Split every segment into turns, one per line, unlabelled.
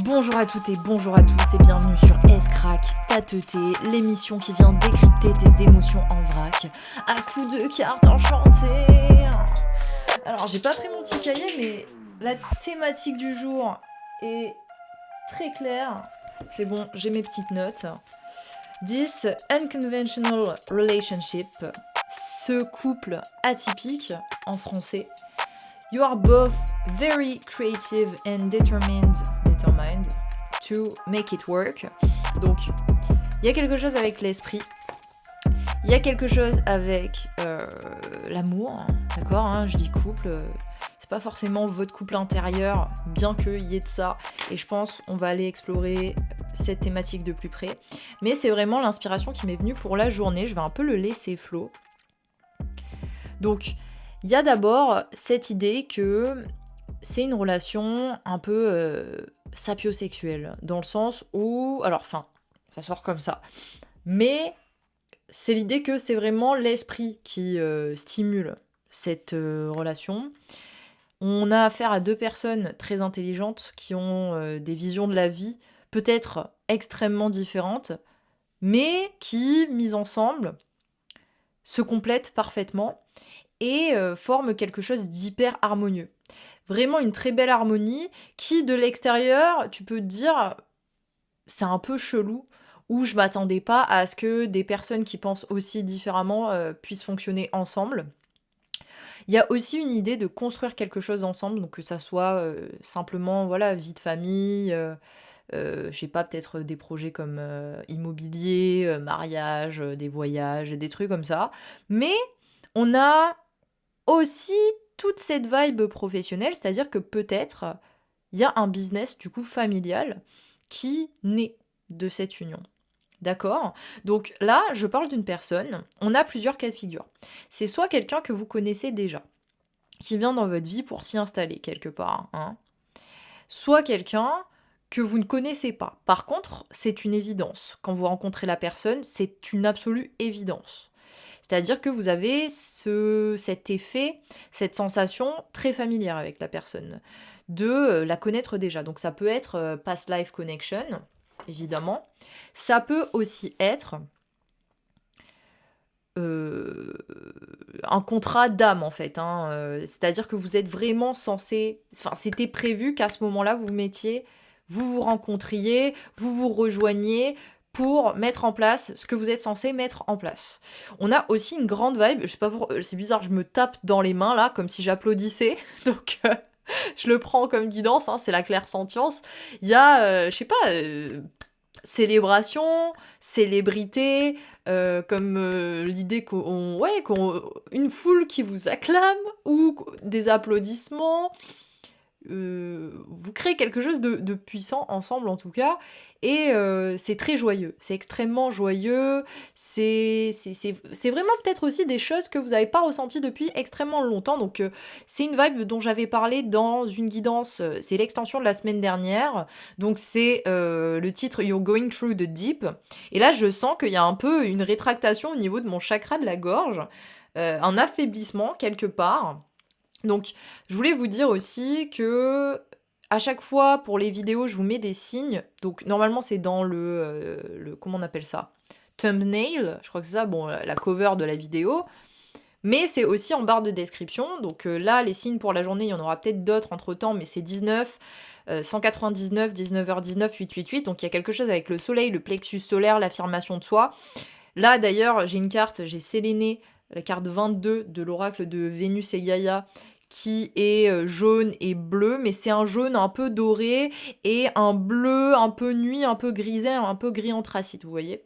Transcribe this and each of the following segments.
Bonjour à toutes et bonjour à tous et bienvenue sur S-Crack, ta teuté, l'émission qui vient décrypter tes émotions en vrac, à coups de cartes enchantées. Alors j'ai pas pris mon petit cahier mais la thématique du jour est très claire. C'est bon, j'ai mes petites notes. This unconventional relationship, ce couple atypique en français. You are both very creative and determined to make it work. Donc, il y a quelque chose avec l'esprit. Il y a quelque chose avec l'amour, hein, d'accord hein, je dis couple, c'est pas forcément votre couple intérieur, bien qu'il y ait de ça. Et je pense on va aller explorer cette thématique de plus près. Mais c'est vraiment l'inspiration qui m'est venue pour la journée. Je vais un peu le laisser flow. Donc, il y a d'abord cette idée que c'est une relation un peu sapiosexuelle, dans le sens où... Alors, enfin, ça sort comme ça. Mais c'est l'idée que c'est vraiment l'esprit qui stimule cette relation. On a affaire à deux personnes très intelligentes qui ont des visions de la vie peut-être extrêmement différentes, mais qui, mises ensemble, se complètent parfaitement et forment quelque chose d'hyper harmonieux. Vraiment une très belle harmonie qui, de l'extérieur, tu peux te dire, c'est un peu chelou, ou je m'attendais pas à ce que des personnes qui pensent aussi différemment puissent fonctionner ensemble. Il y a aussi une idée de construire quelque chose ensemble, donc que ça soit simplement voilà, vie de famille, je sais pas, peut-être des projets comme immobilier, mariage, des voyages, des trucs comme ça. Mais on a aussi toute cette vibe professionnelle, c'est-à-dire que peut-être il y a un business du coup familial qui naît de cette union. D'accord ? Donc là, je parle d'une personne, on a plusieurs cas de figure. C'est soit quelqu'un que vous connaissez déjà, qui vient dans votre vie pour s'y installer quelque part, hein. Soit quelqu'un que vous ne connaissez pas. Par contre, c'est une évidence. Quand vous rencontrez la personne, c'est une absolue évidence. C'est-à-dire que vous avez cet effet, cette sensation très familière avec la personne, de la connaître déjà. Donc ça peut être past life connection, évidemment. Ça peut aussi être un contrat d'âme en fait, hein. C'est-à-dire que vous êtes vraiment censé... Enfin, c'était prévu qu'à ce moment-là, vous mettiez, vous vous rencontriez, vous vous rejoigniez pour mettre en place ce que vous êtes censé mettre en place. On a aussi une grande vibe, je sais pas pour... c'est bizarre, je me tape dans les mains là, comme si j'applaudissais, donc je le prends comme guidance, hein, c'est la clairsentience. Il y a, je sais pas, célébration, célébrité, comme l'idée une foule qui vous acclame, ou des applaudissements. Vous créez quelque chose de puissant ensemble en tout cas, et c'est très joyeux, c'est extrêmement joyeux, c'est vraiment peut-être aussi des choses que vous n'avez pas ressenties depuis extrêmement longtemps, donc c'est une vibe dont j'avais parlé dans une guidance, c'est l'extension de la semaine dernière, donc c'est le titre You're Going Through the Deep, et là je sens qu'il y a un peu une rétractation au niveau de mon chakra de la gorge, un affaiblissement quelque part. Donc, je voulais vous dire aussi que à chaque fois pour les vidéos, je vous mets des signes. Donc, normalement, c'est dans le comment on appelle ça ? Thumbnail, je crois que c'est ça, bon, la cover de la vidéo. Mais c'est aussi en barre de description. Donc là, les signes pour la journée, il y en aura peut-être d'autres entre-temps, mais c'est 19, 199, 19h19, 888. Donc il y a quelque chose avec le soleil, le plexus solaire, l'affirmation de soi. Là, d'ailleurs, j'ai une carte, j'ai Séléné, la carte 22 de l'oracle de Vénus et Gaïa, qui est jaune et bleu, mais c'est un jaune un peu doré et un bleu un peu nuit, un peu grisé, un peu gris anthracite, vous voyez.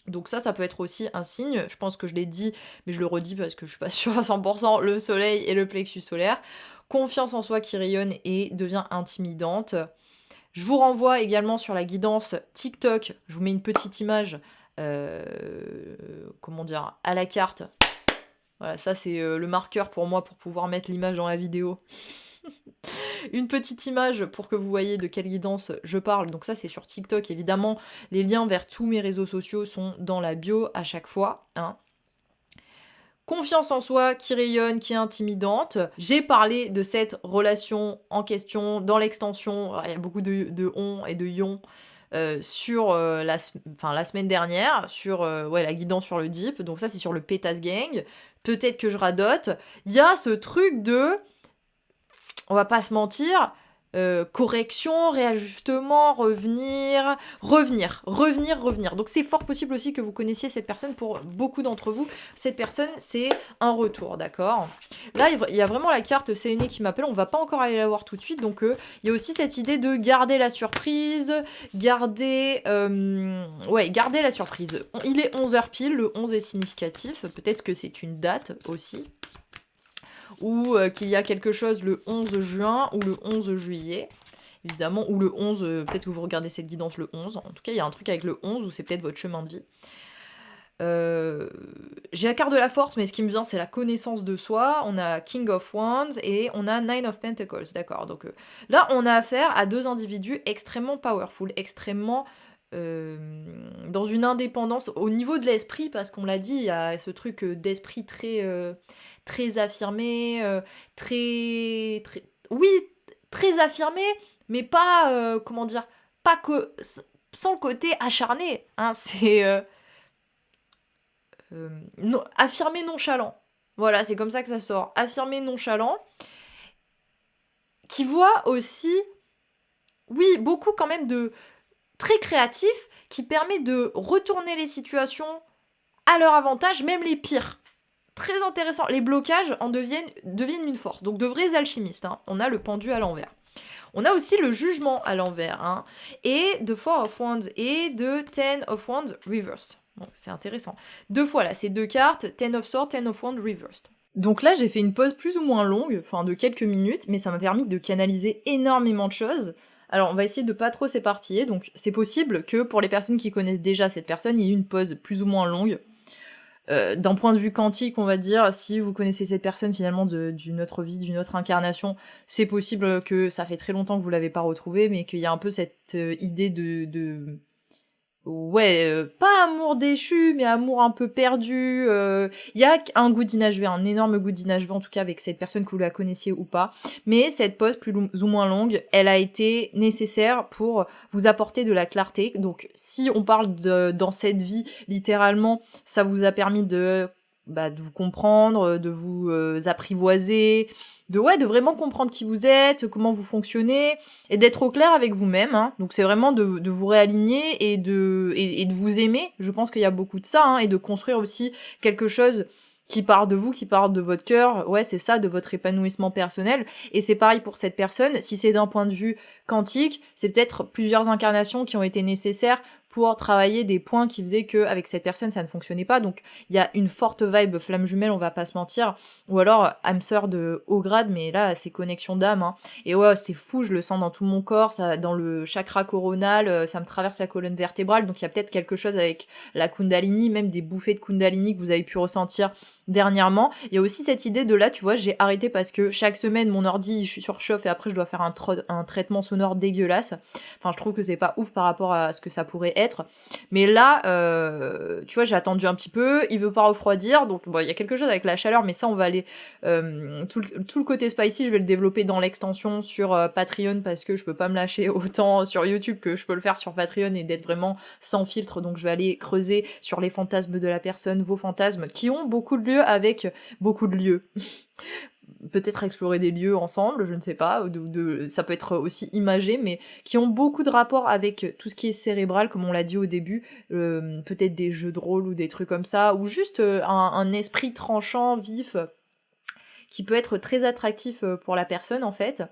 Donc ça peut être aussi un signe, je pense que je l'ai dit, mais je le redis parce que je suis pas sûre à 100%, le soleil et le plexus solaire. Confiance en soi qui rayonne et devient intimidante. Je vous renvoie également sur la guidance TikTok, je vous mets une petite image, à la carte. Voilà, ça c'est le marqueur pour moi pour pouvoir mettre l'image dans la vidéo. Une petite image pour que vous voyez de quelle guidance je parle. Donc ça c'est sur TikTok, évidemment. Les liens vers tous mes réseaux sociaux sont dans la bio à chaque fois, hein. confiance en soi qui rayonne, qui est intimidante. J'ai parlé de cette relation en question dans l'extension, il y a beaucoup de on et de yon sur la semaine dernière, sur la guidance sur le deep, donc ça c'est sur le Pétasse Gang, peut-être que je radote. Il y a ce truc de, on va pas se mentir, correction, réajustement, revenir. Donc c'est fort possible aussi que vous connaissiez cette personne. Pour beaucoup d'entre vous, cette personne, c'est un retour, d'accord? Là, il y a vraiment la carte Sélénée qui m'appelle, on va pas encore aller la voir tout de suite, donc il y a aussi cette idée de garder la surprise, garder la surprise. Il est 11h pile, le 11 est significatif, peut-être que c'est une date aussi, ou qu'il y a quelque chose le 11 juin ou le 11 juillet, évidemment, ou le 11, peut-être que vous regardez cette guidance le 11, en tout cas il y a un truc avec le 11 où c'est peut-être votre chemin de vie. J'ai la carte de la force, mais ce qui me vient c'est la connaissance de soi. On a King of Wands et on a Nine of Pentacles, d'accord, donc là on a affaire à deux individus extrêmement powerful, extrêmement dans une indépendance au niveau de l'esprit, parce qu'on l'a dit, il y a ce truc d'esprit très affirmé, très affirmé, mais pas, comment dire, pas que sans le côté acharné, hein, c'est affirmé nonchalant. Voilà, c'est comme ça que ça sort. Affirmé nonchalant, qui voit aussi, oui, beaucoup quand même de très créatif, qui permet de retourner les situations à leur avantage, même les pires. Très intéressant. Les blocages en deviennent une force. Donc de vrais alchimistes, hein. On a le pendu à l'envers. On a aussi le jugement à l'envers, hein. Et de Four of Wands et de Ten of Wands reversed. Bon, c'est intéressant. Deux fois là, ces deux cartes, Ten of Swords, Ten of Wands reversed. Donc là, j'ai fait une pause plus ou moins longue, enfin de quelques minutes, mais ça m'a permis de canaliser énormément de choses. Alors, on va essayer de pas trop s'éparpiller, donc c'est possible que pour les personnes qui connaissent déjà cette personne, il y ait une pause plus ou moins longue. D'un point de vue quantique, on va dire, si vous connaissez cette personne finalement d'une autre vie, d'une autre incarnation, c'est possible que ça fait très longtemps que vous l'avez pas retrouvée, mais qu'il y a un peu cette idée de pas amour déchu, mais amour un peu perdu. Il y a un goût d'inachevé, un énorme goût d'inachevé en tout cas avec cette personne que vous la connaissiez ou pas. Mais cette pause plus ou moins longue, elle a été nécessaire pour vous apporter de la clarté. Donc si on parle dans cette vie, littéralement, ça vous a permis de vous comprendre, de vous apprivoiser, de vraiment comprendre qui vous êtes, comment vous fonctionnez, et d'être au clair avec vous-même, hein. Donc c'est vraiment de vous réaligner et de vous aimer. Je pense qu'il y a beaucoup de ça, hein, et de construire aussi quelque chose qui part de vous, qui part de votre cœur, ouais, c'est ça, de votre épanouissement personnel. Et c'est pareil pour cette personne, si c'est d'un point de vue quantique, c'est peut-être plusieurs incarnations qui ont été nécessaires pour travailler des points qui faisaient que avec cette personne ça ne fonctionnait pas. Donc il y a une forte vibe flamme jumelle, on va pas se mentir, ou alors âme sœur de haut grade, mais là c'est connexion d'âme, hein. Et ouais, c'est fou, je le sens dans tout mon corps, ça, dans le chakra coronal, ça me traverse la colonne vertébrale, donc il y a peut-être quelque chose avec la kundalini, même des bouffées de kundalini que vous avez pu ressentir dernièrement. Il y a aussi cette idée de là, tu vois, j'ai arrêté parce que chaque semaine mon ordi je suis surchauffe et après je dois faire un traitement sonore dégueulasse. Enfin, je trouve que c'est pas ouf par rapport à ce que ça pourrait être. Mais là, tu vois, j'ai attendu un petit peu, il veut pas refroidir, donc bon, il y a quelque chose avec la chaleur, mais ça on va aller tout le côté spicy, je vais le développer dans l'extension sur Patreon parce que je peux pas me lâcher autant sur YouTube que je peux le faire sur Patreon et d'être vraiment sans filtre, donc je vais aller creuser sur les fantasmes de la personne, vos fantasmes, qui ont beaucoup de lieux avec beaucoup de lieux. Peut-être explorer des lieux ensemble, je ne sais pas, ça peut être aussi imagé, mais qui ont beaucoup de rapport avec tout ce qui est cérébral, comme on l'a dit au début, peut-être des jeux de rôle ou des trucs comme ça, ou juste un esprit tranchant, vif, qui peut être très attractif pour la personne en fait,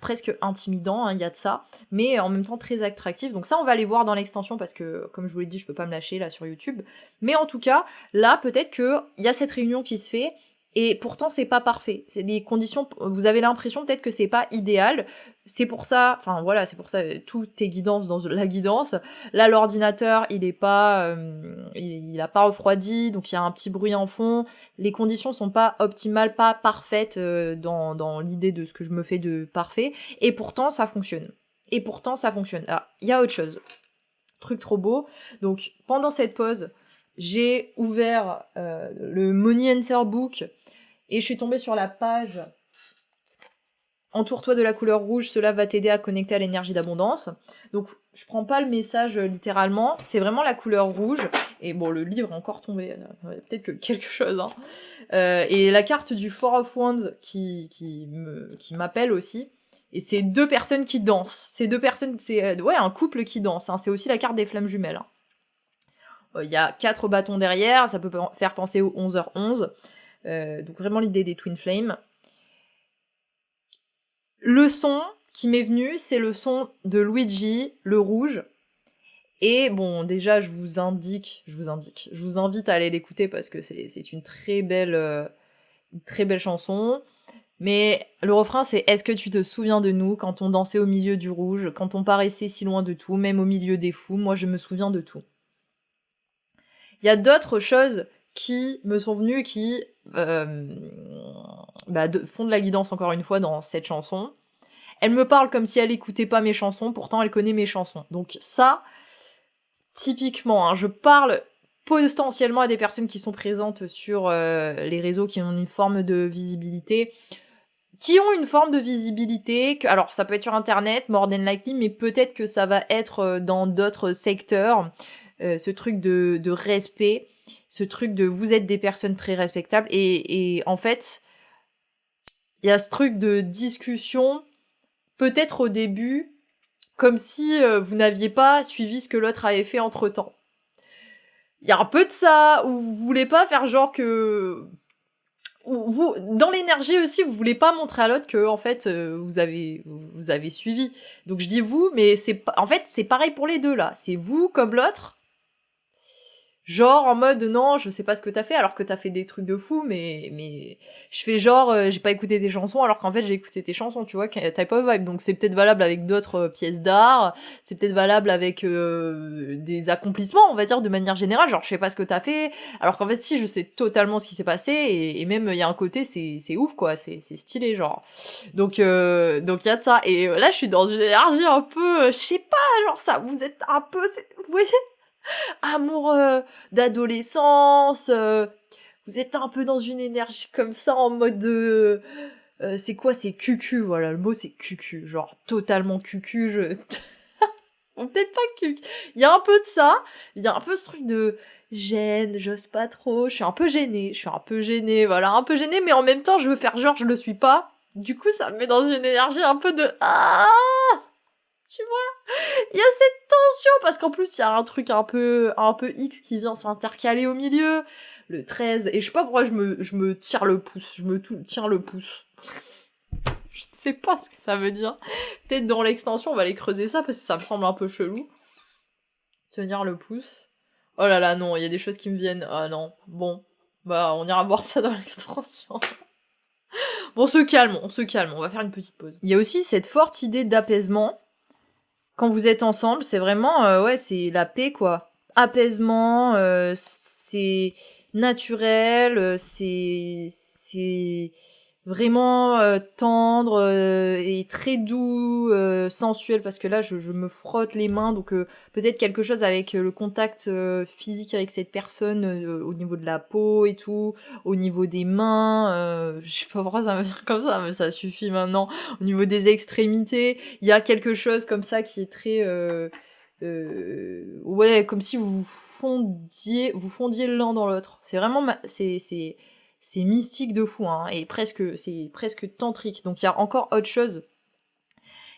presque intimidant, hein, y a de ça, mais en même temps très attractif. Donc ça on va aller voir dans l'extension parce que comme je vous l'ai dit je peux pas me lâcher là sur YouTube, mais en tout cas là peut-être que y a cette réunion qui se fait. Et pourtant, c'est pas parfait. C'est des conditions, vous avez l'impression peut-être que c'est pas idéal. C'est pour ça, enfin voilà, c'est pour ça, tout est guidance dans la guidance. Là, l'ordinateur, il est pas, il a pas refroidi, donc il y a un petit bruit en fond. Les conditions sont pas optimales, pas parfaites dans l'idée de ce que je me fais de parfait. Et pourtant, ça fonctionne. Ah, il y a autre chose. Truc trop beau. Donc, pendant cette pause, j'ai ouvert le Money Answer Book et je suis tombée sur la page entoure-toi de la couleur rouge, cela va t'aider à connecter à l'énergie d'abondance. Donc je prends pas le message littéralement, c'est vraiment la couleur rouge. Et bon, le livre est encore tombé, peut-être que quelque chose. Hein. Et la carte du Four of Wands qui m'appelle aussi. Et c'est 2 personnes qui dansent. C'est 2 personnes, c'est un couple qui danse. Hein. C'est aussi la carte des flammes jumelles. Il y a 4 bâtons derrière, ça peut faire penser au 11h11. Donc vraiment l'idée des Twin Flames. Le son qui m'est venu, c'est le son de Luigi, le rouge. Et bon, déjà, je vous invite à aller l'écouter parce que c'est une très belle chanson. Mais le refrain, c'est « Est-ce que tu te souviens de nous quand on dansait au milieu du rouge, quand on paraissait si loin de tout, même au milieu des fous, moi je me souviens de tout. » Il y a d'autres choses qui me sont venues qui font de la guidance encore une fois dans cette chanson. Elle me parle comme si elle écoutait pas mes chansons, pourtant elle connaît mes chansons. Donc ça, typiquement, hein, je parle potentiellement à des personnes qui sont présentes sur les réseaux, qui ont une forme de visibilité, alors ça peut être sur internet, more than likely, mais peut-être que ça va être dans d'autres secteurs, ce truc de respect, ce truc de vous êtes des personnes très respectables, et en fait, il y a ce truc de discussion, peut-être au début, comme si vous n'aviez pas suivi ce que l'autre avait fait entre-temps. Il y a un peu de ça, où vous voulez pas faire genre que... Vous, dans l'énergie aussi, vous voulez pas montrer à l'autre que en fait vous avez suivi. Donc je dis vous, mais en fait c'est pareil pour les deux là. C'est vous comme l'autre. Genre en mode non, je sais pas ce que t'as fait alors que t'as fait des trucs de fou, mais je fais genre j'ai pas écouté tes chansons alors qu'en fait j'ai écouté tes chansons, tu vois, type of vibe. Donc c'est peut-être valable avec d'autres pièces d'art, c'est peut-être valable avec des accomplissements, on va dire de manière générale, genre je sais pas ce que t'as fait alors qu'en fait si je sais totalement ce qui s'est passé et même il y a un côté c'est ouf quoi, c'est stylé genre. Donc il y a de ça et là je suis dans une énergie un peu je sais pas, genre ça vous êtes un peu vous voyez amour d'adolescence, vous êtes un peu dans une énergie comme ça en mode de c'est quoi, c'est cucu, voilà, le mot c'est cucu, genre totalement cucu, bon, peut-être pas cucu, il y a un peu de ça, il y a un peu ce truc de gêne, j'ose pas trop, je suis un peu gênée, voilà, un peu gênée, mais en même temps je veux faire genre je le suis pas, du coup ça me met dans une énergie un peu de tu vois, il y a cette tension parce qu'en plus il y a un truc un peu X qui vient s'intercaler au milieu, le 13, et je sais pas pourquoi je me tire le pouce, tiens le pouce. Je ne sais pas ce que ça veut dire. Peut-être dans l'extension on va aller creuser ça parce que ça me semble un peu chelou. Tenir le pouce. Oh là là non, il y a des choses qui me viennent. Ah non, bon, bah on ira voir ça dans l'extension. Bon, on se calme, on va faire une petite pause. Il y a aussi cette forte idée d'apaisement. Quand vous êtes ensemble, c'est vraiment, c'est la paix, quoi. Apaisement, c'est naturel, c'est vraiment tendre et très doux, sensuel, parce que là, je me frotte les mains, donc peut-être quelque chose avec le contact physique avec cette personne, au niveau de la peau et tout, au niveau des mains, je sais pas pourquoi ça me vient comme ça, mais ça suffit maintenant, au niveau des extrémités, il y a quelque chose comme ça qui est très... comme si vous fondiez l'un dans l'autre. C'est vraiment... c'est mystique de fou, hein, et c'est presque tantrique. Donc il y a encore autre chose.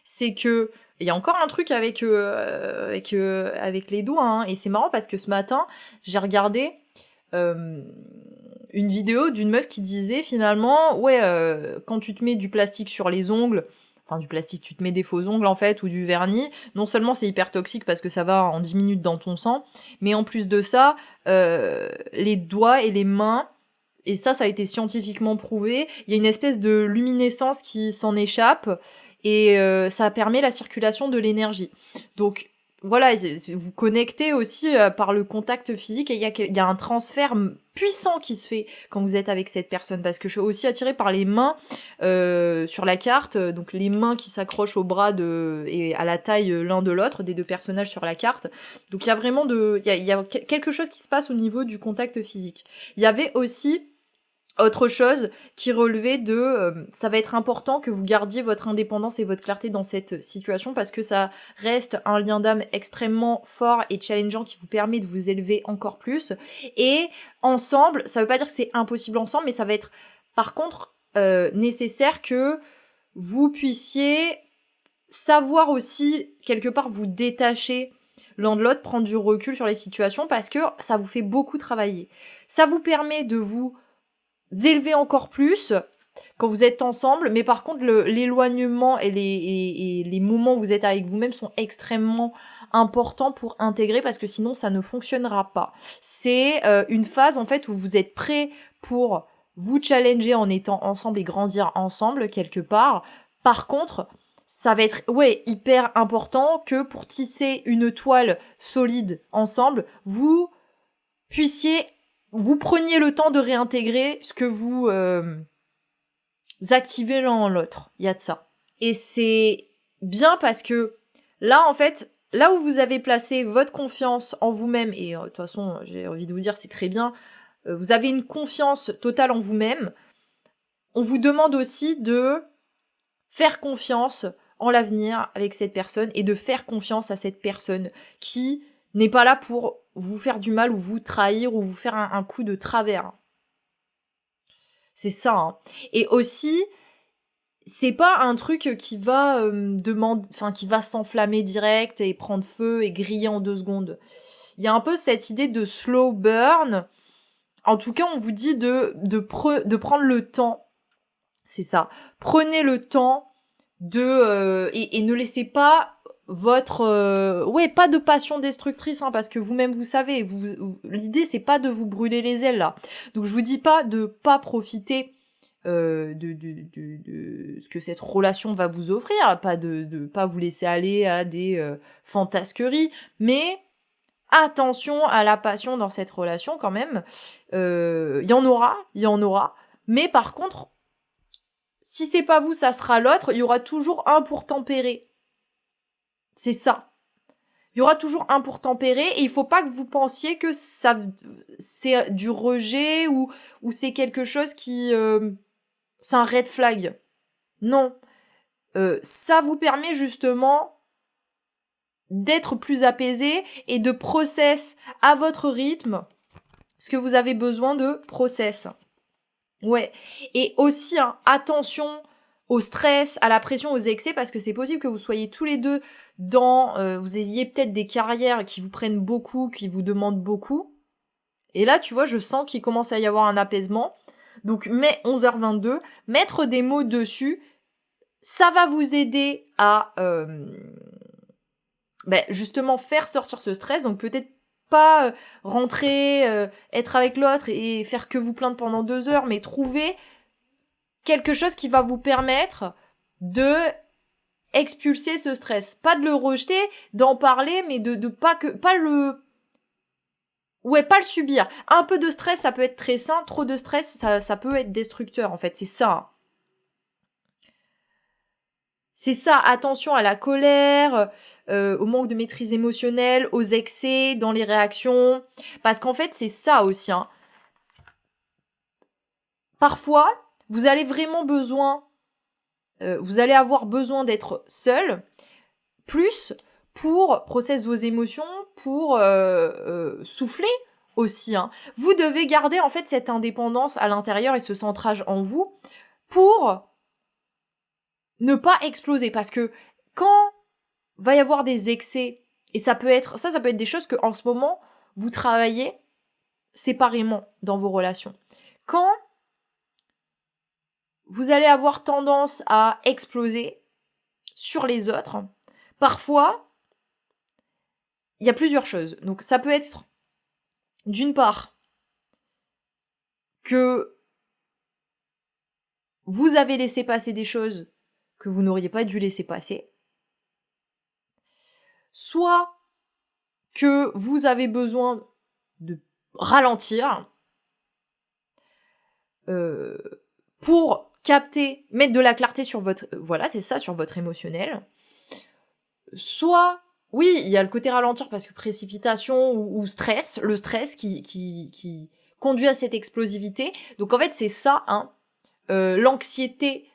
C'est que il y a encore un truc avec les doigts, hein, et c'est marrant parce que ce matin, j'ai regardé une vidéo d'une meuf qui disait finalement, quand tu te mets du plastique sur les ongles, enfin du plastique, tu te mets des faux ongles en fait, ou du vernis, non seulement c'est hyper toxique parce que ça va en 10 minutes dans ton sang, mais en plus de ça, les doigts et les mains, et ça a été scientifiquement prouvé, il y a une espèce de luminescence qui s'en échappe, et ça permet la circulation de l'énergie. Donc, voilà, vous connectez aussi par le contact physique et il y a un transfert puissant qui se fait quand vous êtes avec cette personne, parce que je suis aussi attirée par les mains sur la carte, donc les mains qui s'accrochent au bras et à la taille l'un de l'autre des deux personnages sur la carte. Donc il y a vraiment il y a quelque chose qui se passe au niveau du contact physique. Il y avait aussi autre chose qui relevait ça va être important que vous gardiez votre indépendance et votre clarté dans cette situation, parce que ça reste un lien d'âme extrêmement fort et challengeant qui vous permet de vous élever encore plus. Et ensemble, ça veut pas dire que c'est impossible ensemble, mais ça va être par contre nécessaire que vous puissiez savoir aussi quelque part vous détacher l'un de l'autre, prendre du recul sur les situations, parce que ça vous fait beaucoup travailler. Ça vous permet de vous élever encore plus quand vous êtes ensemble, mais par contre l'éloignement et les moments où vous êtes avec vous-même sont extrêmement importants pour intégrer, parce que sinon ça ne fonctionnera pas. C'est une phase en fait où vous êtes prêt pour vous challenger en étant ensemble et grandir ensemble quelque part. Par contre, ça va être hyper important que pour tisser une toile solide ensemble, vous preniez le temps de réintégrer ce que vous activez l'un en l'autre. Il y a de ça. Et c'est bien parce que là, en fait, là où vous avez placé votre confiance en vous-même, et de toute façon, j'ai envie de vous dire, c'est très bien, vous avez une confiance totale en vous-même, on vous demande aussi de faire confiance en l'avenir avec cette personne et de faire confiance à cette personne qui n'est pas là pour vous faire du mal ou vous trahir ou vous faire un coup de travers. C'est ça. Hein. Et aussi, c'est pas un truc qui va qui va s'enflammer direct et prendre feu et griller en 2 secondes. Il y a un peu cette idée de slow burn. En tout cas, on vous dit de prendre le temps. C'est ça. Prenez le temps et ne laissez pas votre pas de passion destructrice, hein, parce que vous-même vous savez, l'idée c'est pas de vous brûler les ailes là. Donc je vous dis pas de pas profiter de ce que cette relation va vous offrir, pas de pas vous laisser aller à des fantasqueries, mais attention à la passion dans cette relation quand même. Il y en aura, mais par contre, si c'est pas vous, ça sera l'autre, il y aura toujours un pour tempérer. C'est ça. Il y aura toujours un pour tempérer, et il faut pas que vous pensiez que ça c'est du rejet ou c'est quelque chose qui c'est un red flag. Non. Ça vous permet justement d'être plus apaisé et de process à votre rythme ce que vous avez besoin de process. Ouais. Et aussi, hein, attention au stress, à la pression, aux excès, parce que c'est possible que vous soyez tous les deux vous ayez peut-être des carrières qui vous prennent beaucoup, qui vous demandent beaucoup. Et là, tu vois, je sens qu'il commence à y avoir un apaisement. Donc, mai 11h22, mettre des mots dessus, ça va vous aider à justement faire sortir ce stress. Donc, peut-être pas rentrer, être avec l'autre et faire que vous plaindre pendant 2 heures, mais trouver quelque chose qui va vous permettre de expulser ce stress. Pas de le rejeter, d'en parler, mais de pas le subir. Un peu de stress, ça peut être très sain. Trop de stress, ça peut être destructeur, en fait. C'est ça. C'est ça. Attention à la colère, au manque de maîtrise émotionnelle, aux excès dans les réactions. Parce qu'en fait, c'est ça aussi. Hein. Parfois, vous allez avoir besoin d'être seul, plus pour processer vos émotions, pour souffler aussi. Hein. Vous devez garder en fait cette indépendance à l'intérieur et ce centrage en vous pour ne pas exploser. Parce que quand va y avoir des excès, et ça peut être des choses que en ce moment vous travaillez séparément dans vos relations. Quand vous allez avoir tendance à exploser sur les autres, parfois il y a plusieurs choses. Donc ça peut être, d'une part, que vous avez laissé passer des choses que vous n'auriez pas dû laisser passer. Soit que vous avez besoin de ralentir pour capter, mettre de la clarté sur votre, voilà, c'est ça, sur votre émotionnel. Soit, oui, il y a le côté ralentir parce que précipitation ou stress, le stress qui conduit à cette explosivité. Donc en fait, c'est ça, hein. L'anxiété,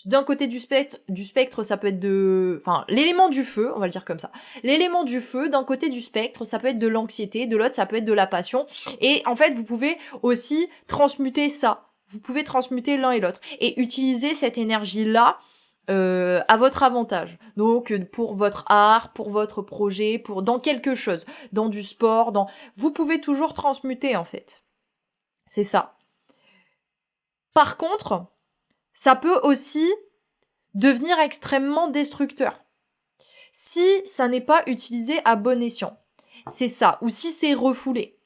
d'un côté du spectre, ça peut être enfin, l'élément du feu, on va le dire comme ça. L'élément du feu, d'un côté du spectre, ça peut être de l'anxiété, de l'autre, ça peut être de la passion. Et en fait, vous pouvez aussi transmuter ça. Vous pouvez transmuter l'un et l'autre. Et utiliser cette énergie-là à votre avantage. Donc, pour votre art, pour votre projet, dans quelque chose. Dans du sport, vous pouvez toujours transmuter, en fait. C'est ça. Par contre, ça peut aussi devenir extrêmement destructeur. Si ça n'est pas utilisé à bon escient. C'est ça. Ou si c'est refoulé.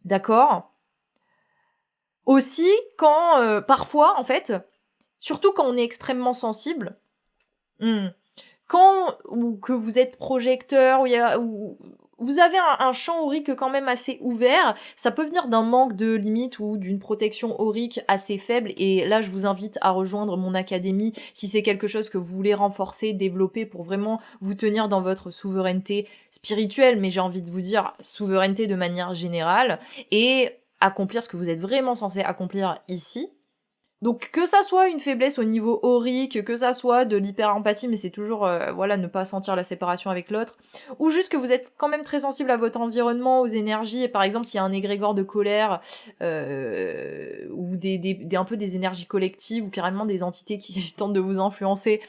D'accord ? Aussi, quand, parfois, en fait, surtout quand on est extrêmement sensible, ou que vous êtes projecteur, ou vous avez un champ aurique quand même assez ouvert, ça peut venir d'un manque de limite ou d'une protection aurique assez faible, et là je vous invite à rejoindre mon académie si c'est quelque chose que vous voulez renforcer, développer pour vraiment vous tenir dans votre souveraineté spirituelle, mais j'ai envie de vous dire souveraineté de manière générale, et accomplir ce que vous êtes vraiment censé accomplir ici. Donc que ça soit une faiblesse au niveau aurique, que ça soit de l'hyper-empathie, mais c'est toujours, ne pas sentir la séparation avec l'autre, ou juste que vous êtes quand même très sensible à votre environnement, aux énergies, et par exemple s'il y a un égrégore de colère, ou un peu des énergies collectives, ou carrément des entités qui tentent de vous influencer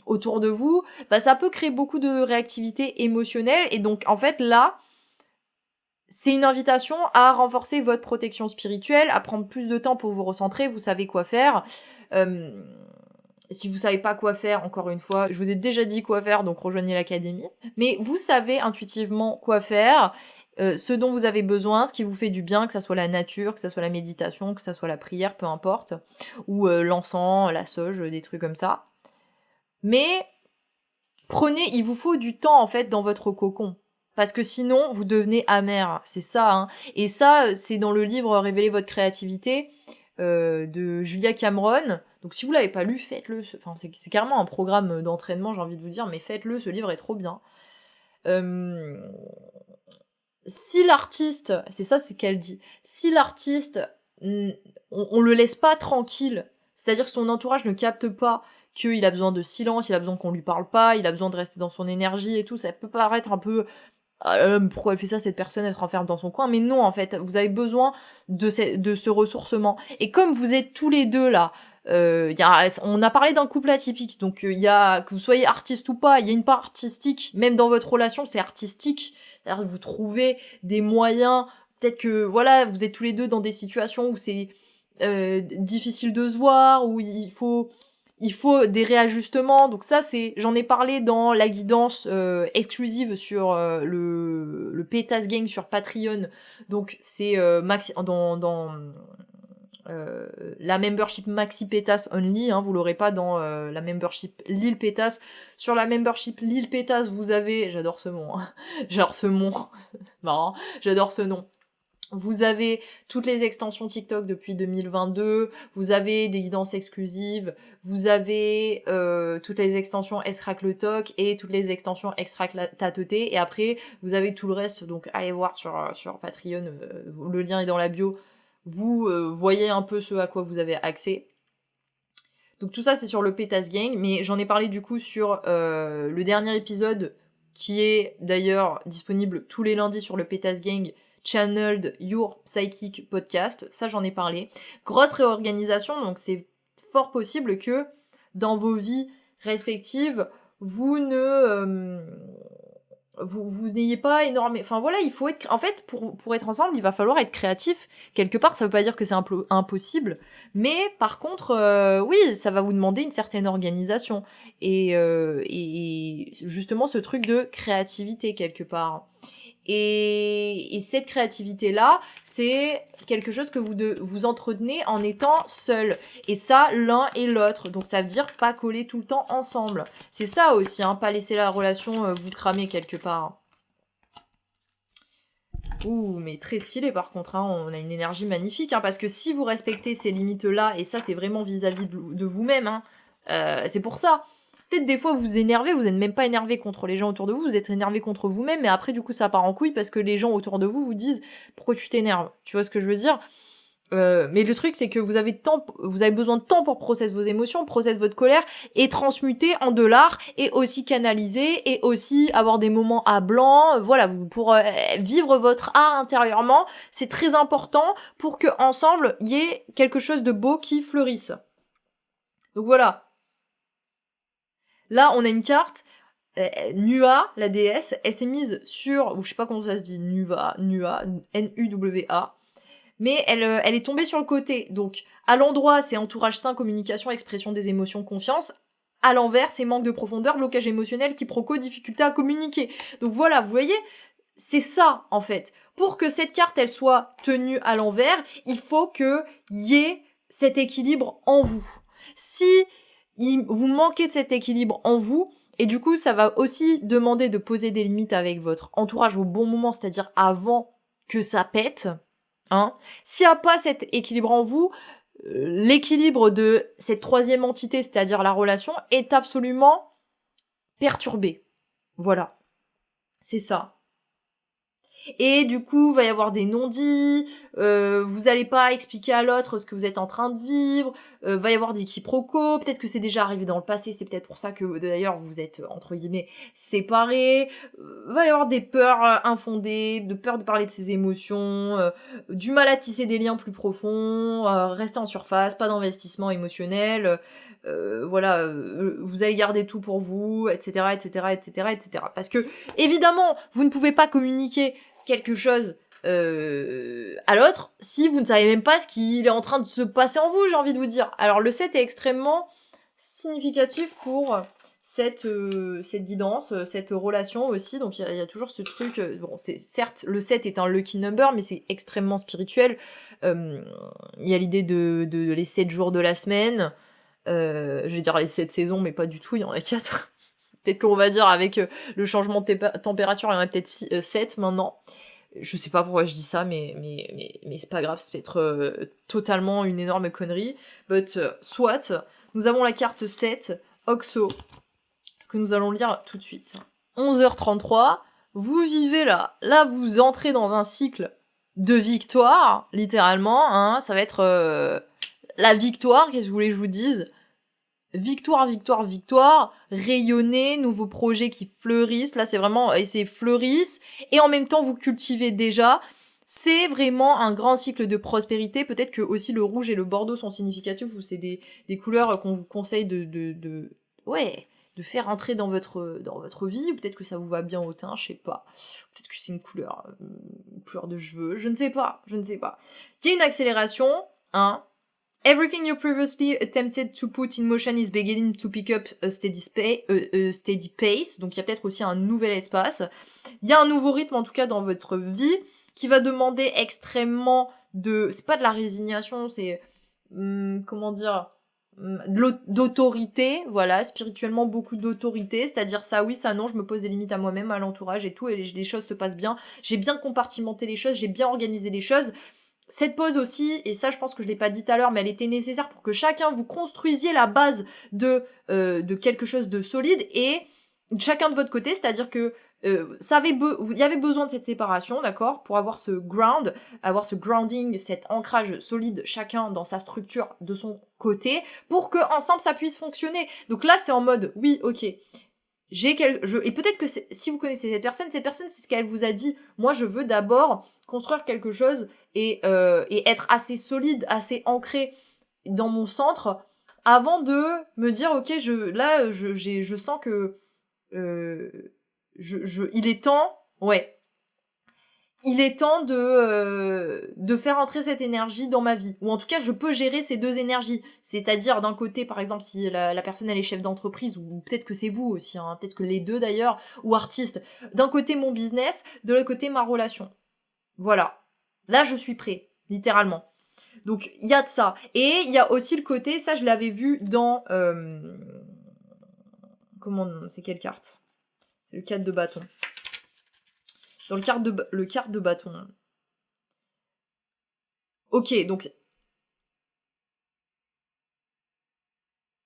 autour de vous, bah ça peut créer beaucoup de réactivité émotionnelle, et donc en fait là, c'est une invitation à renforcer votre protection spirituelle, à prendre plus de temps pour vous recentrer, vous savez quoi faire. Si vous savez pas quoi faire, encore une fois, je vous ai déjà dit quoi faire, donc rejoignez l'académie. Mais vous savez intuitivement quoi faire, ce dont vous avez besoin, ce qui vous fait du bien, que ça soit la nature, que ça soit la méditation, que ça soit la prière, peu importe, ou l'encens, la sauge, des trucs comme ça. Mais il vous faut du temps en fait dans votre cocon. Parce que sinon, vous devenez amer. C'est ça, hein. Et ça, c'est dans le livre Révélez votre créativité de Julia Cameron. Donc si vous l'avez pas lu, faites-le. Enfin, c'est carrément un programme d'entraînement, j'ai envie de vous dire, mais faites-le, ce livre est trop bien. Si l'artiste, c'est ça, c'est qu'elle dit, si l'artiste, on le laisse pas tranquille, c'est-à-dire que son entourage ne capte pas qu'il a besoin de silence, il a besoin qu'on lui parle pas, il a besoin de rester dans son énergie et tout, ça peut paraître un peu pourquoi elle fait ça, cette personne, elle se renferme dans son coin, mais non, en fait, vous avez besoin de ce ressourcement. Et comme vous êtes tous les deux là, on a parlé d'un couple atypique, donc que vous soyez artiste ou pas, il y a une part artistique, même dans votre relation, c'est artistique, c'est-à-dire que vous trouvez des moyens, peut-être que, voilà, vous êtes tous les deux dans des situations où c'est difficile de se voir, où il faut des réajustements, donc ça j'en ai parlé dans la guidance exclusive sur le Pétasse Gang sur Patreon, donc c'est dans la membership Maxi Pétasse Only, hein, vous l'aurez pas dans la membership Lille Pétasse. Sur la membership Lille Pétasse, vous avez, j'adore ce nom, hein. J'adore ce nom, marrant, j'adore ce nom. Vous avez toutes les extensions TikTok depuis 2022, vous avez des guidances exclusives, vous avez toutes les extensions Escrac le Toc et toutes les extensions Escrac la Tateté, et après vous avez tout le reste, donc allez voir sur Patreon, le lien est dans la bio, vous voyez un peu ce à quoi vous avez accès. Donc tout ça c'est sur le Pétasse Gang, mais j'en ai parlé du coup sur le dernier épisode, qui est d'ailleurs disponible tous les lundis sur le Pétasse Gang, Channeled Your Psychic Podcast, ça j'en ai parlé. Grosse réorganisation, donc c'est fort possible que dans vos vies respectives, vous n'ayez pas énormément... Enfin voilà, il faut être... En fait, pour être ensemble, il va falloir être créatif. Quelque part, ça veut pas dire que c'est impossible, mais par contre, oui, ça va vous demander une certaine organisation. Et justement, ce truc de créativité, quelque part. Et cette créativité-là, c'est quelque chose que vous entretenez en étant seul. Et ça, l'un et l'autre. Donc ça veut dire pas coller tout le temps ensemble. C'est ça aussi, hein, pas laisser la relation vous cramer quelque part. Ouh, mais très stylé par contre, hein, on a une énergie magnifique, hein, parce que si vous respectez ces limites-là, et ça c'est vraiment vis-à-vis de vous-même, hein, c'est pour ça. Peut-être des fois vous vous énervez, vous n'êtes même pas énervé contre les gens autour de vous, vous êtes énervé contre vous-même, mais après du coup ça part en couille parce que les gens autour de vous vous disent « Pourquoi tu t'énerves ?» Tu vois ce que je veux dire ? Mais le truc c'est que vous avez besoin de temps pour processer vos émotions, processer votre colère et transmuter en de l'art et aussi canaliser et aussi avoir des moments à blanc, voilà, pour vivre votre art intérieurement, c'est très important pour que ensemble il y ait quelque chose de beau qui fleurisse. Donc voilà. Là, on a une carte Nua, la déesse, elle s'est mise sur, ou je sais pas comment ça se dit, Nua, N-U-W-A. Mais elle est tombée sur le côté. Donc, à l'endroit, c'est entourage sain, communication, expression des émotions, confiance. À l'envers, c'est manque de profondeur, blocage émotionnel, quiproquo, difficulté à communiquer. Donc voilà, vous voyez, c'est ça, en fait. Pour que cette carte, elle soit tenue à l'envers, il faut qu'il y ait cet équilibre en vous. Si vous manquez de cet équilibre en vous, et du coup, ça va aussi demander de poser des limites avec votre entourage au bon moment, c'est-à-dire avant que ça pète, hein. S'il n'y a pas cet équilibre en vous, l'équilibre de cette troisième entité, c'est-à-dire la relation, est absolument perturbé. Voilà. C'est ça. Et du coup, il va y avoir des non-dits, vous allez pas expliquer à l'autre ce que vous êtes en train de vivre, va y avoir des quiproquos, peut-être que c'est déjà arrivé dans le passé, c'est peut-être pour ça que d'ailleurs vous êtes, entre guillemets, séparés, va y avoir des peurs infondées, de peur de parler de ses émotions, du mal à tisser des liens plus profonds, rester en surface, pas d'investissement émotionnel, voilà, vous allez garder tout pour vous, etc., etc., etc., etc. Parce que, évidemment, vous ne pouvez pas communiquer quelque chose à l'autre si vous ne savez même pas ce qu'il est en train de se passer en vous, j'ai envie de vous dire. Alors le 7 est extrêmement significatif pour cette guidance, cette relation aussi, donc il y a toujours ce truc, bon, c'est certes, le 7 est un lucky number, mais c'est extrêmement spirituel, il y a l'idée de les 7 jours de la semaine, je vais dire les 7 saisons, mais pas du tout, il y en a 4. Peut-être qu'on va dire avec le changement de température, il y en a peut-être 7 maintenant. Je sais pas pourquoi je dis ça, mais c'est pas grave, c'est peut-être totalement une énorme connerie. But soit, nous avons la carte 7, Oxo, que nous allons lire tout de suite. 11h33, vous vivez là. Là, vous entrez dans un cycle de victoire, littéralement, hein, ça va être la victoire, qu'est-ce que vous voulez que je vous dise ? Victoire, victoire, victoire, rayonner, nouveaux projets qui fleurissent, là c'est vraiment, et c'est fleurissent, et en même temps vous cultivez déjà, c'est vraiment un grand cycle de prospérité, peut-être que aussi le rouge et le bordeaux sont significatifs, ou c'est des couleurs qu'on vous conseille de faire entrer dans votre vie, ou peut-être que ça vous va bien au teint, je sais pas, peut-être que c'est une couleur de cheveux, je ne sais pas, il y a une accélération, hein. Everything you previously attempted to put in motion is beginning to pick up a steady pace. Donc il y a peut-être aussi un nouvel espace. Il y a un nouveau rythme en tout cas dans votre vie qui va demander extrêmement c'est pas de la résignation, c'est d'autorité, voilà, spirituellement beaucoup d'autorité, c'est-à-dire ça oui, ça non, je me pose des limites à moi-même, à l'entourage et tout, et les choses se passent bien. J'ai bien compartimenté les choses, j'ai bien organisé les choses. Cette pause aussi, et ça je pense que je l'ai pas dit tout à l'heure, mais elle était nécessaire pour que chacun vous construisiez la base de quelque chose de solide, et chacun de votre côté, c'est-à-dire que il y avait besoin de cette séparation, d'accord, pour avoir ce grounding, cet ancrage solide, chacun dans sa structure de son côté, pour que ensemble ça puisse fonctionner. Donc là c'est en mode, oui, ok, et peut-être que si vous connaissez cette personne, c'est ce qu'elle vous a dit. Moi, je veux d'abord construire quelque chose et être assez solide, assez ancré dans mon centre avant de me dire, ok, je sens que il est temps, ouais. il est temps de faire entrer cette énergie dans ma vie. Ou en tout cas, je peux gérer ces deux énergies. C'est-à-dire, d'un côté, par exemple, si la personne, elle est chef d'entreprise, ou peut-être que c'est vous aussi, hein, peut-être que les deux d'ailleurs, ou artiste. D'un côté, mon business, de l'autre côté, ma relation. Voilà. Là, je suis prêt, littéralement. Donc, il y a de ça. Et il y a aussi le côté, ça, je l'avais vu dans... c'est quelle carte ? Le 4 de bâton. Dans le quart de bâton. Ok, donc...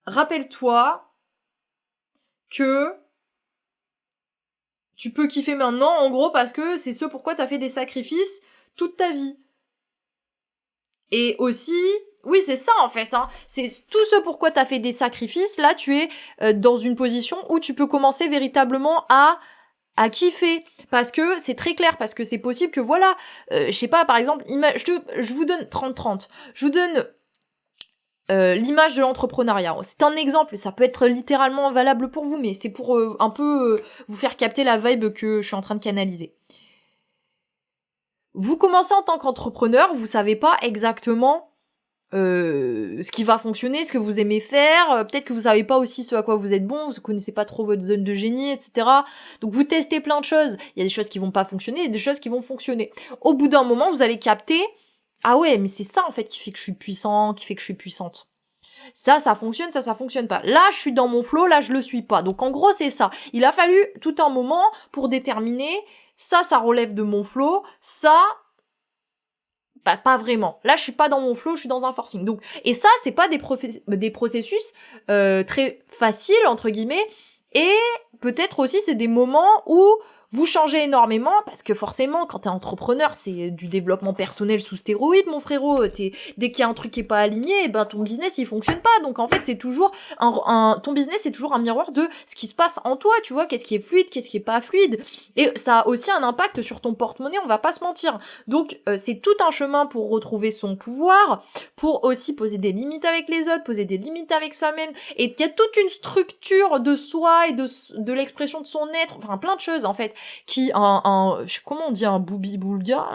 Rappelle-toi que tu peux kiffer maintenant, en gros, parce que c'est ce pourquoi t'as fait des sacrifices toute ta vie. Et aussi... Oui, c'est ça, en fait, hein. C'est tout ce pourquoi t'as fait des sacrifices. Là, tu es dans une position où tu peux commencer véritablement à kiffer, parce que c'est très clair, parce que c'est possible que voilà, je sais pas, par exemple, je vous donne 30-30, je vous donne l'image de l'entrepreneuriat. C'est un exemple, ça peut être littéralement valable pour vous, mais c'est pour un peu vous faire capter la vibe que je suis en train de canaliser. Vous commencez en tant qu'entrepreneur, vous savez pas exactement ce qui va fonctionner, ce que vous aimez faire, peut-être que vous savez pas aussi ce à quoi vous êtes bon, vous connaissez pas trop votre zone de génie, etc. Donc vous testez plein de choses, il y a des choses qui vont pas fonctionner, il y a des choses qui vont fonctionner. Au bout d'un moment, vous allez capter, ah ouais, mais c'est ça en fait qui fait que je suis puissant, qui fait que je suis puissante. Ça fonctionne, ça fonctionne pas. Là, je suis dans mon flow, là, je le suis pas. Donc en gros, c'est ça. Il a fallu tout un moment pour déterminer, ça relève de mon flow, ça... Bah, pas vraiment. Là, je suis pas dans mon flow, je suis dans un forcing. Donc, et ça, c'est pas des processus très faciles, entre guillemets. Et peut-être aussi, c'est des moments où vous changez énormément, parce que forcément, quand t'es entrepreneur, c'est du développement personnel sous stéroïdes, mon frérot. Dès qu'il y a un truc qui est pas aligné, ben ton business, il fonctionne pas. Donc en fait, c'est toujours ton business, c'est toujours un miroir de ce qui se passe en toi, tu vois, qu'est-ce qui est fluide, qu'est-ce qui est pas fluide. Et ça a aussi un impact sur ton porte-monnaie, on va pas se mentir. Donc c'est tout un chemin pour retrouver son pouvoir, pour aussi poser des limites avec les autres, poser des limites avec soi-même. Et il y a toute une structure de soi et de l'expression de son être, enfin plein de choses en fait, qui comment on dit un boubi-boulga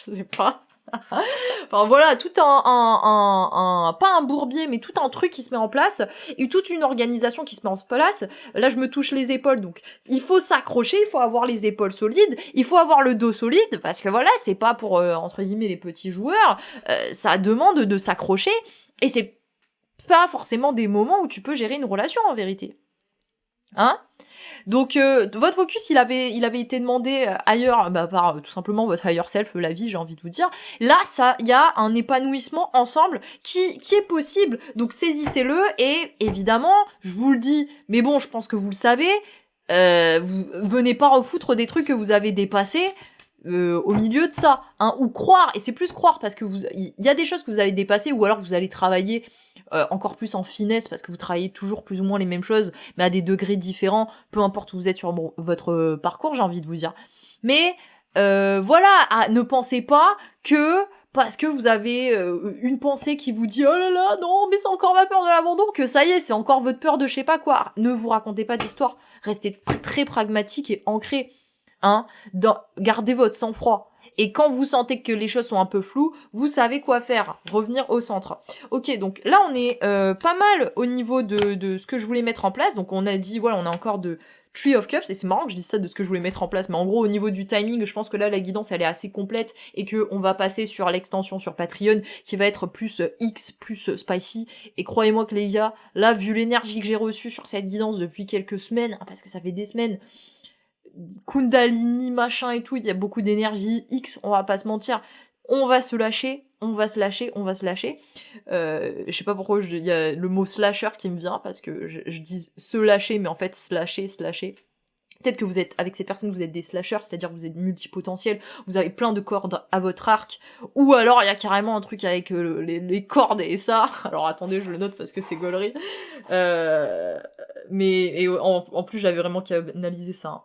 je sais pas. Enfin voilà, tout pas un bourbier, mais tout un truc qui se met en place, et toute une organisation qui se met en place. Là, je me touche les épaules, donc il faut s'accrocher, il faut avoir les épaules solides, il faut avoir le dos solide, parce que voilà, c'est pas pour, entre guillemets, les petits joueurs, ça demande de s'accrocher, et c'est pas forcément des moments où tu peux gérer une relation, en vérité. Hein ? Donc votre focus il avait été demandé ailleurs par tout simplement votre higher self, la vie, j'ai envie de vous dire. Là ça il y a un épanouissement ensemble qui est possible. Donc saisissez-le, et évidemment, je vous le dis, mais bon, je pense que vous le savez, vous venez pas refoutre des trucs que vous avez dépassés au milieu de ça, hein, ou croire, et c'est plus croire, parce que il y a des choses que vous avez dépassées, ou alors vous allez travailler encore plus en finesse, parce que vous travaillez toujours plus ou moins les mêmes choses, mais à des degrés différents, peu importe où vous êtes sur votre parcours, j'ai envie de vous dire. Mais voilà, ne pensez pas que parce que vous avez une pensée qui vous dit « Oh là là, non, mais c'est encore ma peur de l'abandon », que ça y est, c'est encore votre peur de je sais pas quoi. Ne vous racontez pas d'histoire. Restez très pragmatique et ancré. Hein, gardez votre sang-froid. Et quand vous sentez que les choses sont un peu floues, vous savez quoi faire. Revenir au centre. Ok, donc là, on est pas mal au niveau de ce que je voulais mettre en place. Donc on a dit, voilà, on a encore de Tree of Cups, et c'est marrant que je dise ça de ce que je voulais mettre en place, mais en gros, au niveau du timing, je pense que là, la guidance, elle est assez complète, et que on va passer sur l'extension sur Patreon, qui va être plus X, plus spicy, et croyez-moi que les gars, là, vu l'énergie que j'ai reçue sur cette guidance depuis quelques semaines, hein, parce que ça fait des semaines, Kundalini, machin et tout, il y a beaucoup d'énergie X, on va pas se mentir, on va se lâcher, on va se lâcher. Je sais pas pourquoi il y a le mot slasher qui me vient, parce que je dis se lâcher, mais en fait slasher. Peut-être que vous êtes, avec ces personnes, vous êtes des slashers, c'est-à-dire que vous êtes multipotentiels, vous avez plein de cordes à votre arc, ou alors il y a carrément un truc avec les cordes et ça. Alors attendez, je le note parce que c'est gaulerie. Mais en plus, j'avais vraiment canalisé ça. Hein.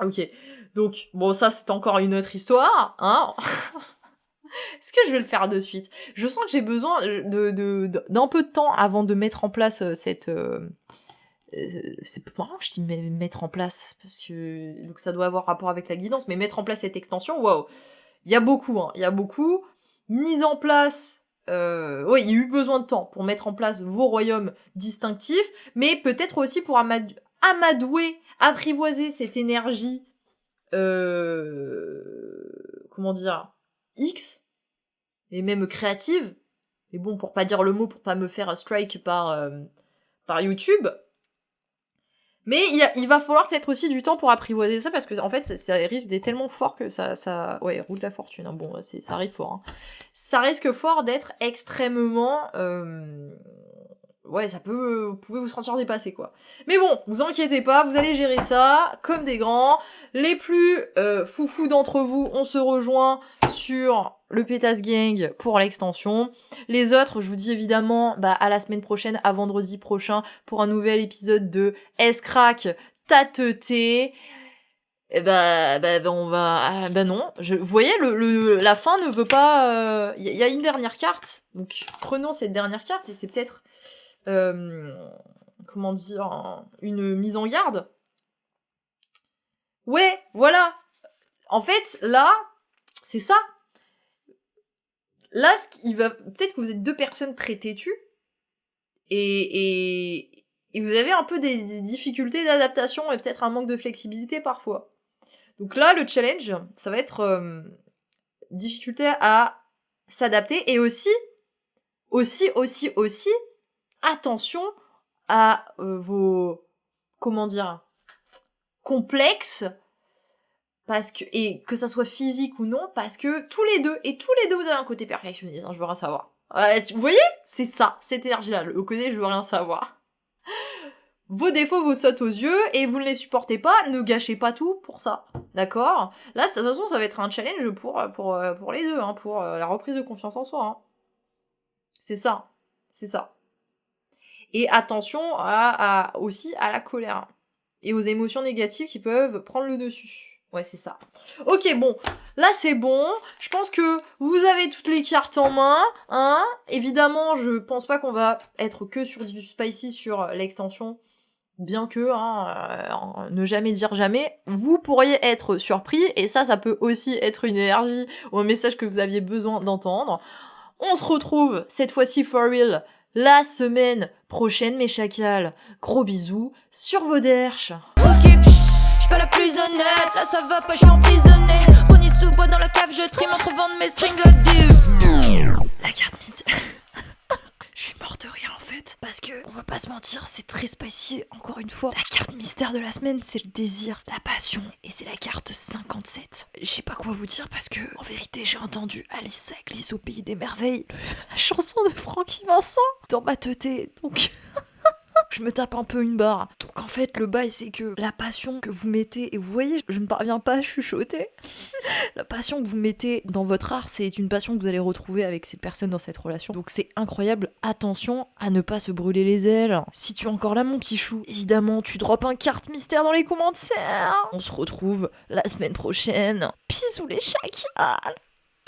Ok, donc, bon, ça, c'est encore une autre histoire, hein. Est-ce que je vais le faire de suite ? Je sens que j'ai besoin d'un peu de temps avant de mettre en place c'est marrant que je dis mettre en place, parce que donc ça doit avoir rapport avec la guidance, mais mettre en place cette extension, waouh, il y a beaucoup, il y a beaucoup. Mise en place, ouais, il y a eu besoin de temps pour mettre en place vos royaumes distinctifs, mais peut-être aussi pour amadouer, apprivoiser cette énergie, comment dire, X, et même créative, mais bon, pour pas dire le mot, pour pas me faire strike par YouTube. Mais il va falloir peut-être aussi du temps pour apprivoiser ça, parce que en fait, ça risque d'être tellement fort que ça... Ouais, roue de la fortune, hein. Bon, ça arrive fort. Hein. Ça risque fort d'être extrêmement... Ouais, vous pouvez vous sentir dépassé, quoi. Mais bon, vous inquiétez pas, vous allez gérer ça comme des grands. Les plus foufous d'entre vous, on se rejoint sur le Pétasse Gang pour l'extension. Les autres, je vous dis évidemment à la semaine prochaine, à vendredi prochain, pour un nouvel épisode de S-Crack Tateté. Et on va... non. Vous voyez, la fin ne veut pas... Il y a une dernière carte. Donc, prenons cette dernière carte, et c'est peut-être... comment dire, une mise en garde. Ouais, voilà. En fait, là, c'est ça. Là, peut-être que vous êtes deux personnes très têtues et vous avez un peu des difficultés d'adaptation et peut-être un manque de flexibilité parfois. Donc là, le challenge, ça va être difficulté à s'adapter et aussi, attention à vos, comment dire, complexes, parce que, et que ça soit physique ou non, parce que tous les deux, vous avez un côté perfectionniste, hein, je veux rien savoir. Vous voyez, c'est ça, cette énergie-là, le côté je veux rien savoir. Vos défauts vous sautent aux yeux et vous ne les supportez pas, ne gâchez pas tout pour ça, d'accord? Là, de toute façon, ça va être un challenge pour les deux, hein, pour la reprise de confiance en soi. Hein. C'est ça. Et attention aussi à la colère et aux émotions négatives qui peuvent prendre le dessus. Ouais, c'est ça. Ok, bon, là c'est bon. Je pense que vous avez toutes les cartes en main, hein. Évidemment, je pense pas qu'on va être que sur du spicy sur l'extension, bien que, ne jamais dire jamais. Vous pourriez être surpris, et ça peut aussi être une énergie ou un message que vous aviez besoin d'entendre. On se retrouve, cette fois-ci for real, la semaine prochaine, mes chacals. Gros bisous sur vos derches.
Ok, j'suis pas la plus honnête, là ça va pas, j'suis emprisonné. Ronnie sous bois dans la cave, je trime entre vendre mes strings de deal.
La carte mystère. Je suis morte de rire en fait, parce que, on va pas se mentir, c'est très spicy, encore une fois. La carte mystère de la semaine, c'est le désir, la passion, et c'est la carte 57. Je sais pas quoi vous dire, parce que, en vérité, j'ai entendu Alice glisse au pays des merveilles, la chanson de Francky Vincent, dans ma teuté, donc... Je me tape un peu une barre. Donc en fait, le bail, c'est que la passion que vous mettez, et vous voyez, je ne parviens pas à chuchoter. La passion que vous mettez dans votre art, c'est une passion que vous allez retrouver avec cette personne dans cette relation. Donc c'est incroyable. Attention à ne pas se brûler les ailes. Si tu es encore là, mon petit chou, évidemment, tu droppes un carte mystère dans les commentaires. On se retrouve la semaine prochaine. Bisous les chacals.